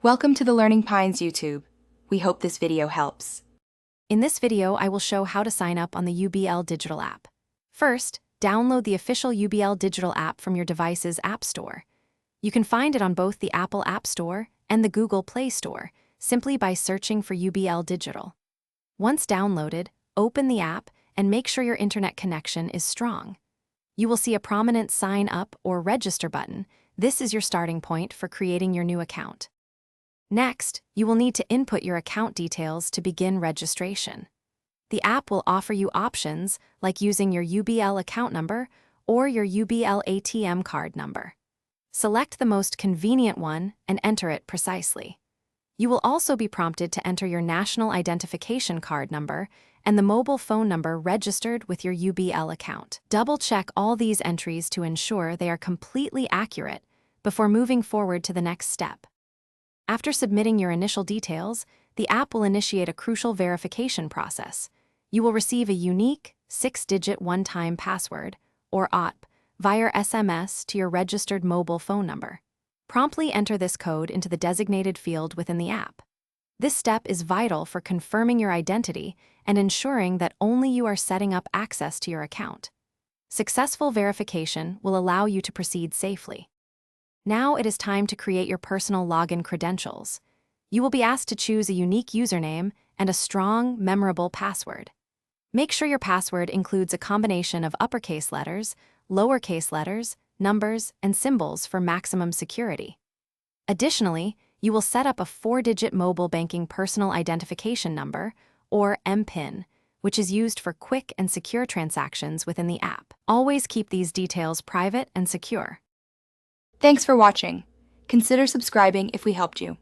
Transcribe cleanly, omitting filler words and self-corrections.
Welcome to the Learning Pines YouTube. We hope this video helps. In this video, I will show how to sign up on the UBL digital app. First, download the official UBL digital app from your device's App Store. You can find it on both the Apple App Store and the Google Play Store, simply by searching for UBL Digital. Once downloaded, open the app and make sure your internet connection is strong. You will see a prominent Sign Up or Register button. This is your starting point for creating your new account. Next, you will need to input your account details to begin registration. The app will offer you options like using your UBL account number or your UBL ATM card number. Select the most convenient one and enter it precisely. You will also be prompted to enter your national identification card number and the mobile phone number registered with your UBL account. Double-check all these entries to ensure they are completely accurate before moving forward to the next step. After submitting your initial details, the app will initiate a crucial verification process. You will receive a unique 6-digit one-time password, or OTP, via SMS to your registered mobile phone number. Promptly enter this code into the designated field within the app. This step is vital for confirming your identity and ensuring that only you are setting up access to your account. Successful verification will allow you to proceed safely. Now it is time to create your personal login credentials. You will be asked to choose a unique username and a strong, memorable password. Make sure your password includes a combination of uppercase letters, lowercase letters, numbers, and symbols for maximum security. Additionally, you will set up a 4-digit mobile banking personal identification number, or MPIN, which is used for quick and secure transactions within the app. Always keep these details private and secure. Thanks for watching. Consider subscribing if we helped you.